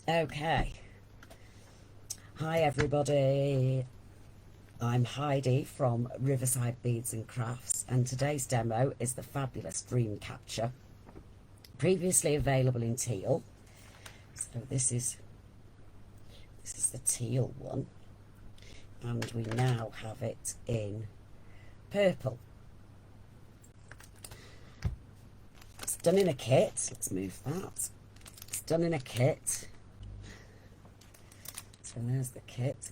Okay. Hi everybody. I'm Heidi from Riverside Beads and Crafts, and today's demo is the fabulous Dreamcatcher, previously available in teal. So this is the teal one, and we now have it in purple. It's done in a kit. Let's move that. It's done in a kit. So there's the kit,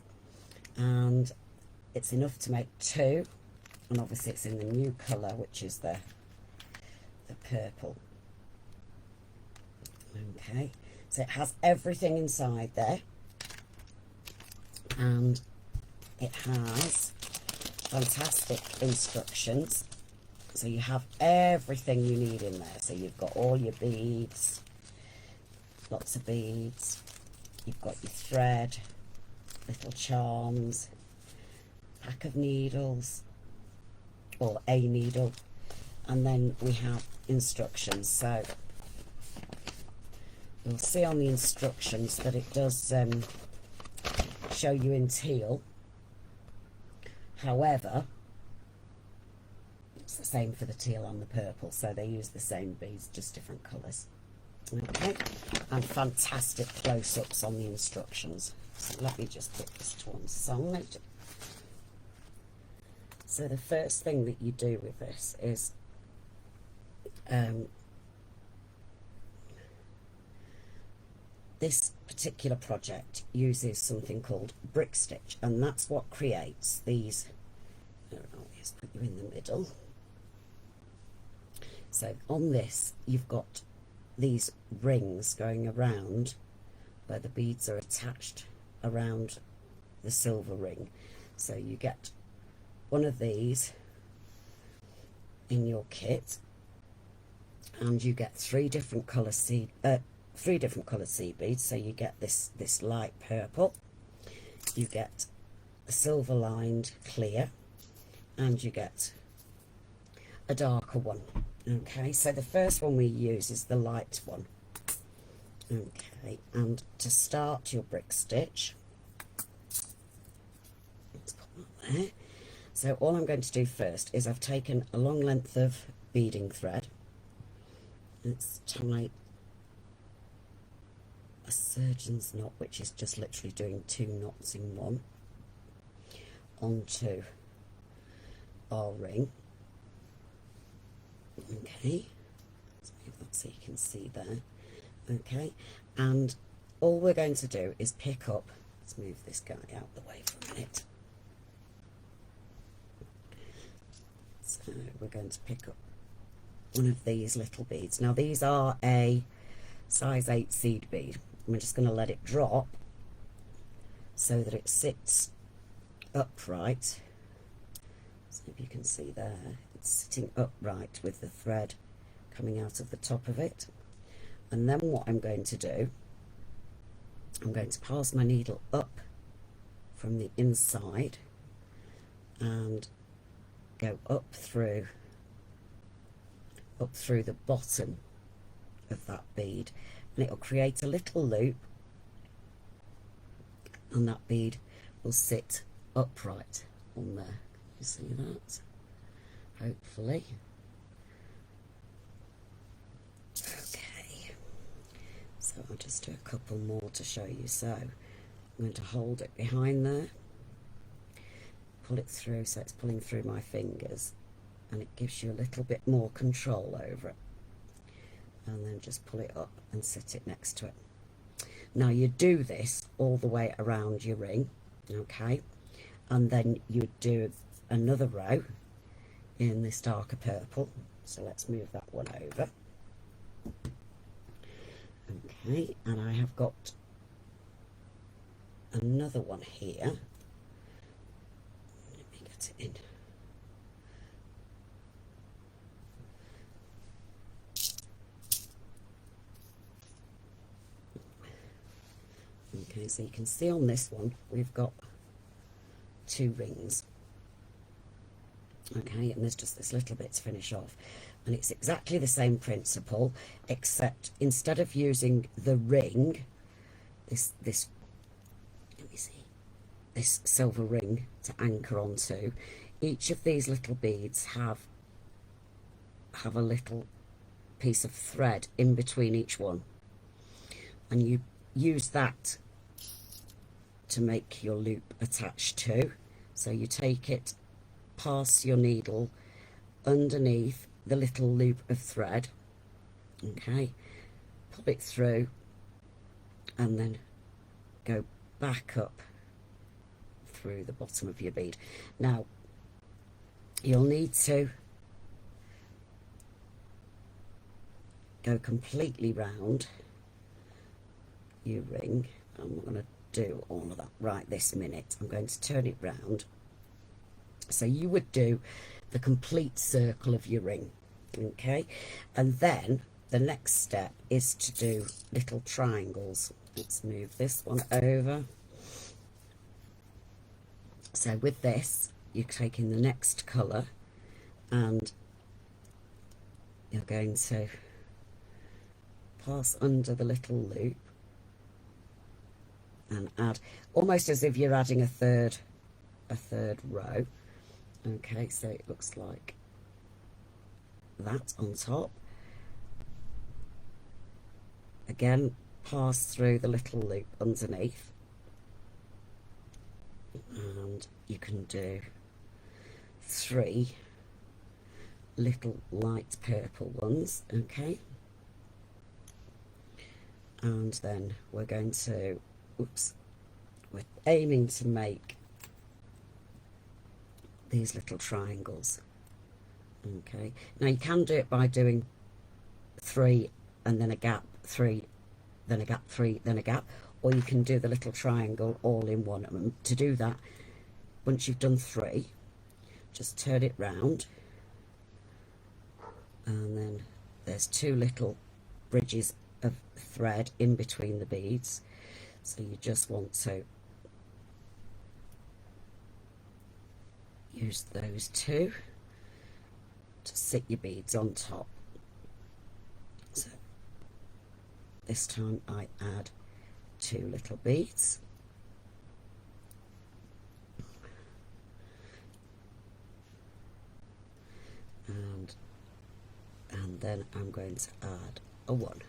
and it's enough to make two, and obviously it's in the new colour, which is the purple. Okay, so it has everything inside there, and it has fantastic instructions. So you have everything you need in there. So you've got all your beads, lots of beads, you've got your thread, little charms, pack of needles, or a needle, and then we have instructions. So you'll see on the instructions that it does show you in teal. However, it's the same for the teal and the purple, so they use the same beads, just different colours. Okay, and fantastic close-ups on the instructions. So let me just put this to one side. So the first thing that you do with this is this particular project uses something called brick stitch, and that's what creates these. I'll just put you in the middle. So on this you've got these rings going around where the beads are attached around the silver ring. So you get one of these in your kit, and you get three different colour seed beads. So you get this light purple, you get a silver lined clear, and you get a darker one. Okay, so the first one we use is the light one. Okay, and to start your brick stitch, let's put that there. So all I'm going to do first is I've taken a long length of beading thread. Let's tie a surgeon's knot, which is just literally doing 2 knots in one, onto our ring. Okay, let's move that so you can see there. Okay, and all we're going to do is pick up, let's move this guy out the way for a minute. So we're going to pick up one of these little beads. Now these are a size 8 seed bead. I'm just going to let it drop so that it sits upright. So if you can see there, it's sitting upright with the thread coming out of the top of it. And then what I'm going to do, I'm going to pass my needle up from the inside and go up through the bottom of that bead, and it'll create a little loop, and that bead will sit upright on there. You see that? Hopefully. Okay, so I'll just do a couple more to show you. So I'm going to hold it behind there, pull it through so it's pulling through my fingers, and it gives you a little bit more control over it, and then just pull it up and sit it next to it. Now you do this all the way around your ring, okay, and then you do another row in this darker purple. So let's move that one over. Okay, and I have got another one here. Let me get it in. Okay, so you can see on this one we've got 2 rings. Okay, and there's just this little bit to finish off, and it's exactly the same principle, except instead of using the ring, this let me see, this silver ring to anchor onto. Each of these little beads have a little piece of thread in between each one, and you use that to make your loop attach to. So you take it, pass your needle underneath the little loop of thread, okay, pull it through, and then go back up through the bottom of your bead. Now you'll need to go completely round your ring. I'm not going to do all of that right this minute. I'm going to turn it round. So you would do the complete circle of your ring, okay, and then the next step is to do little triangles. Let's move this one over. So with this, you're taking the next colour and you're going to pass under the little loop and add, almost as if you're adding a third row. Okay, so it looks like that on top. Again, pass through the little loop underneath, and you can do 3 little light purple ones, okay, and then we're going to, we're aiming to make these little triangles, okay. Now you can do it by doing 3 and then a gap, 3, then a gap, 3, then a gap, or you can do the little triangle all in one. And to do that, once you've done 3, just turn it round, and then there's 2 little bridges of thread in between the beads, so you just want to use those 2 to sit your beads on top. So this time I add 2 little beads, and then I'm going to add a 1.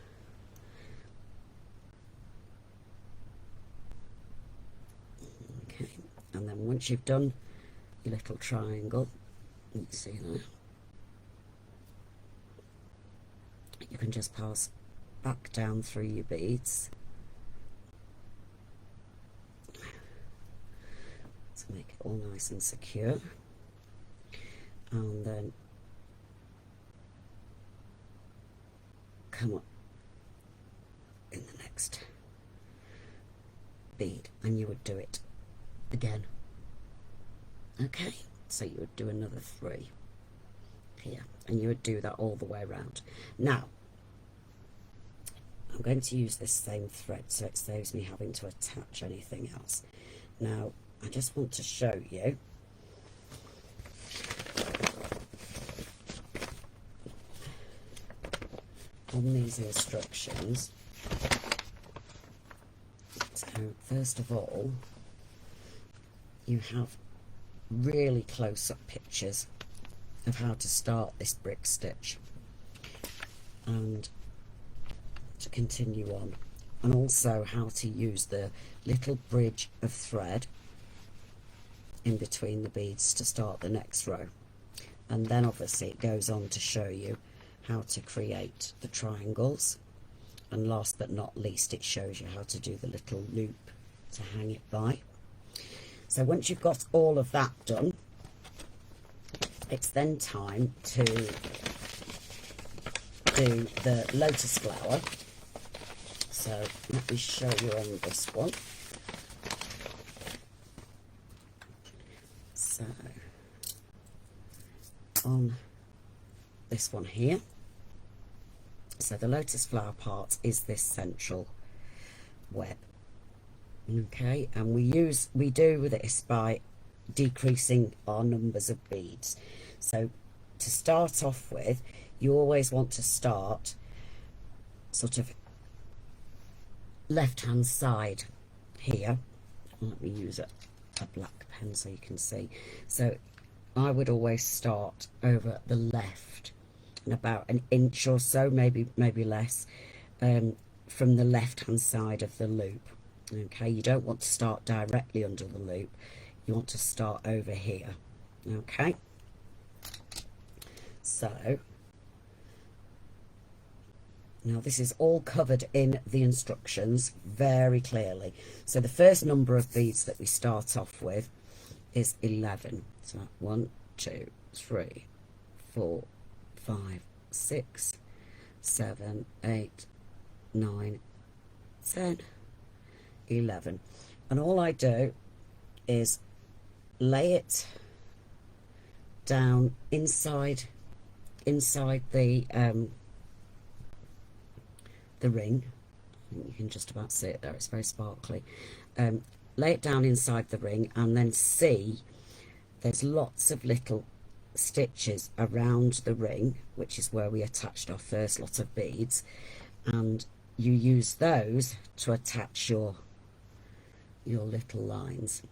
Okay, and then once you've done your little triangle, you can see there, you can just pass back down through your beads to make it all nice and secure, and then come up in the next bead, and you would do it again. Okay, so you would do another 3 here, and you would do that all the way around. Now I'm going to use this same thread so it saves me having to attach anything else. Now I just want to show you on these instructions. So first of all, you have really close-up pictures of how to start this brick stitch and to continue on, and also how to use the little bridge of thread in between the beads to start the next row. And then obviously it goes on to show you how to create the triangles, and last but not least it shows you how to do the little loop to hang it by. So once you've got all of that done, it's then time to do the lotus flower. So let me show you on this one. So on this one here, so the lotus flower part is this central web, okay, and we do this by decreasing our numbers of beads. So to start off with, you always want to start sort of left hand side here. Let me use a black pen so you can see. So I would always start over the left and about an inch or so, maybe less, from the left hand side of the loop. Okay, you don't want to start directly under the loop, you want to start over here. Okay, so now this is all covered in the instructions very clearly. So the first number of beads that we start off with is 11. So 1, 2, 3, 4, 5, 6, 7, 8, 9, 10, 11. And all I do is lay it down inside the ring. You can just about see it there, it's very sparkly. Lay it down inside the ring and then see there's lots of little stitches around the ring, which is where we attached our first lot of beads, and you use those to attach your little lines,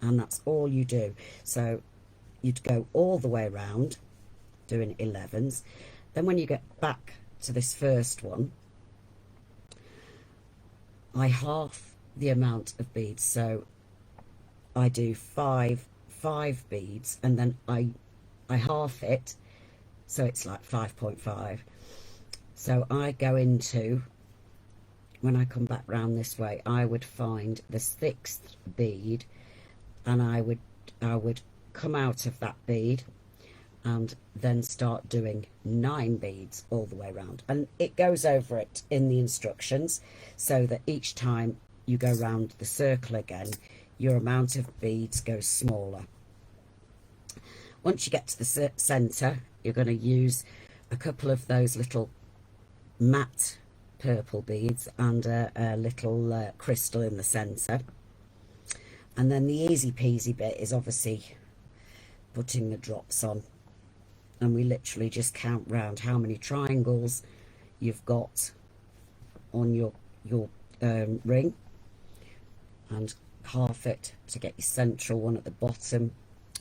and that's all you do. So you'd go all the way around doing 11s. Then when you get back to this first one, I half the amount of beads, so I do five beads, and then I half it, so it's like 5.5. So I go into, when I come back round this way, I would find the 6th bead, and I would come out of that bead and then start doing 9 beads all the way around. And it goes over it in the instructions, so that each time you go round the circle again, your amount of beads goes smaller. Once you get to the centre, you're going to use a couple of those little matte purple beads and a little crystal in the centre. And then the easy peasy bit is obviously putting the drops on, and we literally just count round how many triangles you've got on your ring, and half it to get your central one at the bottom,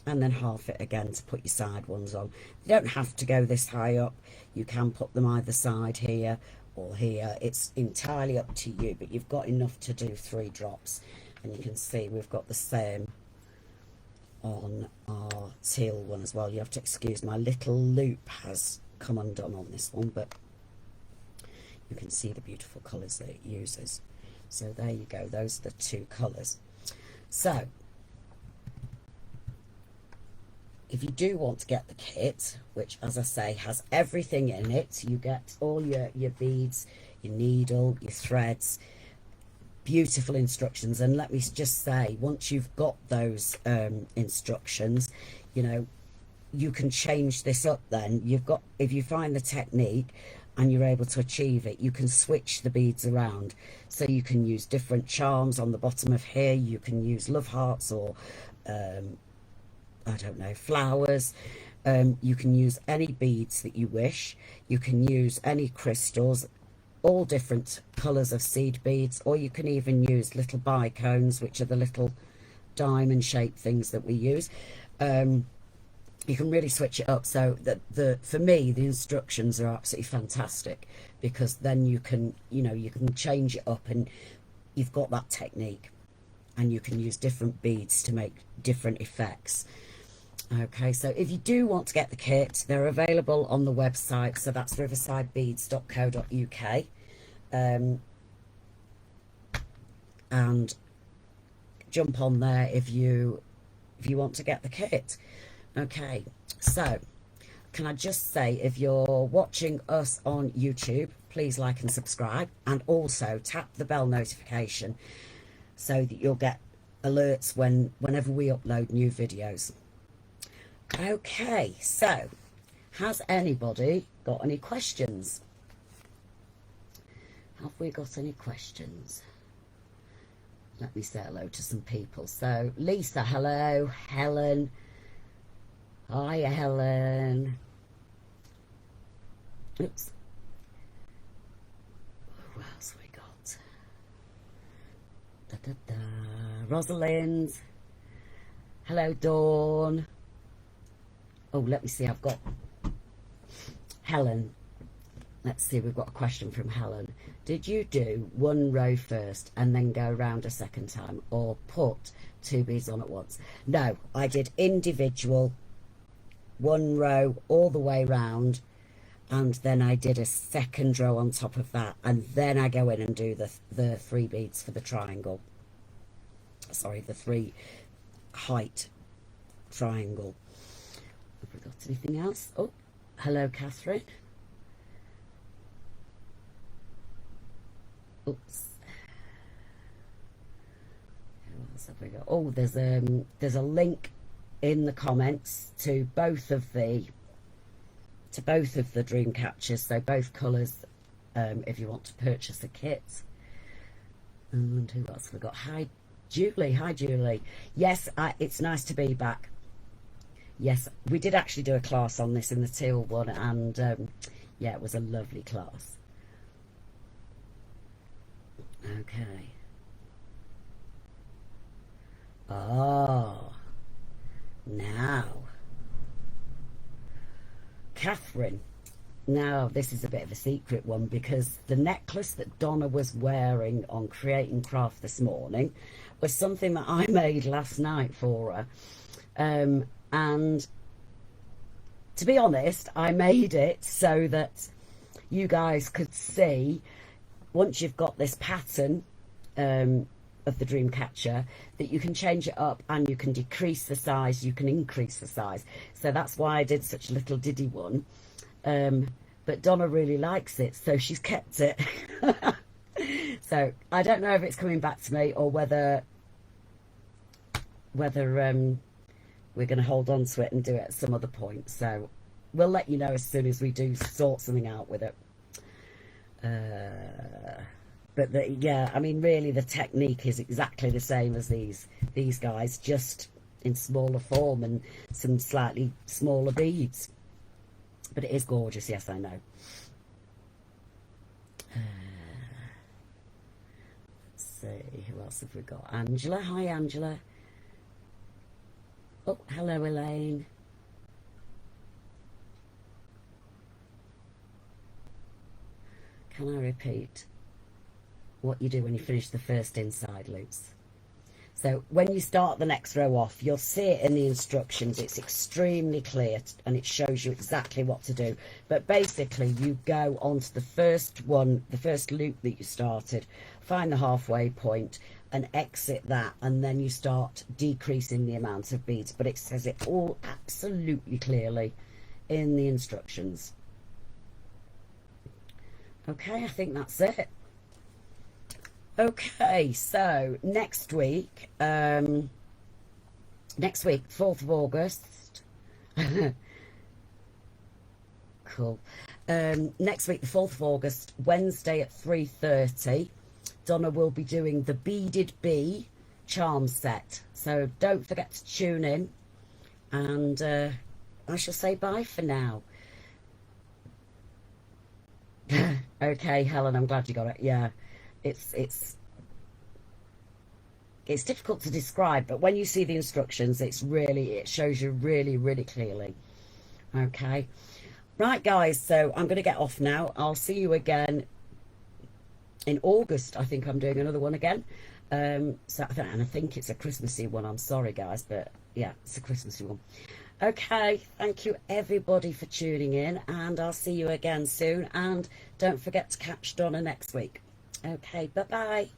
and then half it again to put your side ones on. You don't have to go this high up, you can put them either side here or here, it's entirely up to you, but you've got enough to do 3 drops. And you can see we've got the same on our teal one as well. You have to excuse my little loop has come undone on this one, but you can see the beautiful colours that it uses. So there you go, those are the 2 colours. So if you do want to get the kit, which as I say has everything in it, you get all your beads, your needle, your threads, beautiful instructions. And let me just say, once you've got those instructions, you know, you can change this up. Then you've got, if you find the technique and you're able to achieve it, you can switch the beads around. So you can use different charms on the bottom of here, you can use love hearts or I don't know, flowers. You can use any beads that you wish, you can use any crystals, all different colours of seed beads, or you can even use little bicones, which are the little diamond shaped things that we use. You can really switch it up, so that for me the instructions are absolutely fantastic, because then you can, you know, you can change it up and you've got that technique, and you can use different beads to make different effects. Okay, so if you do want to get the kit, they're available on the website, so that's riversidebeads.co.uk, and jump on there if you want to get the kit. Okay, so can I just say, if you're watching us on YouTube, please like and subscribe, and also tap the bell notification so that you'll get alerts whenever we upload new videos. Okay, so has anybody got any questions? Have we got any questions? Let me say hello to some people. So Lisa, hello. Helen, hi Helen. Oops. Who else have we got? Da, da, da. Rosalind. Hello, Dawn. Oh, let me see. I've got Helen. Let's see. We've got a question from Helen. Did you do one row first and then go around a second time, or put 2 beads on at once? No, I did individual, one row all the way round, and then I did a second row on top of that, and then I go in and do the 3 beads for the triangle. Sorry, the 3 height triangle. Have we got anything else? Oh, hello, Catherine. Oops. What else have we got? Oh, there's a link in the comments to both of the Dreamcatchers, so both colours, if you want to purchase a kit. And who else have we got? Hi, Julie. Hi, Julie. Yes, it's nice to be back. Yes, we did actually do a class on this in the teal one, and yeah, it was a lovely class. Okay. Oh, now, Catherine. Now, this is a bit of a secret one, because the necklace that Donna was wearing on Create and Craft this morning was something that I made last night for her. And to be honest, I made it so that you guys could see, once you've got this pattern of the Dreamcatcher, that you can change it up and you can decrease the size, you can increase the size. So that's why I did such a little diddy one. But Donna really likes it, so she's kept it. So I don't know if it's coming back to me, or whether we're going to hold on to it and do it at some other point. So we'll let you know as soon as we do sort something out with it. But yeah, I mean, really the technique is exactly the same as these guys, just in smaller form and some slightly smaller beads. But it is gorgeous, yes, I know. Let's see, who else have we got? Angela. Hi, Angela. Oh, hello, Elaine. Can I repeat what you do when you finish the first inside loops? So when you start the next row off, you'll see it in the instructions. It's extremely clear and it shows you exactly what to do. But basically, you go onto the first one, the first loop that you started, find the halfway point and exit that, and then you start decreasing the amount of beads. But it says it all absolutely clearly in the instructions. Okay, I think that's it. Okay, so next week, 4th of August. Cool. Next week, the 4th of August, Wednesday at 3:30, Donna will be doing the Beaded Bee charm set. So don't forget to tune in, and I shall say bye for now. Okay, Helen, I'm glad you got it. Yeah. It's difficult to describe, but when you see the instructions, it shows you really clearly. Okay, right, guys, so I'm going to get off now. I'll see you again in August. I think I'm doing another one again, so and I think it's a Christmassy one. I'm sorry, guys, but yeah, it's a Christmassy one. Okay, thank you everybody for tuning in, and I'll see you again soon, and don't forget to catch Donna next week. Okay, bye-bye.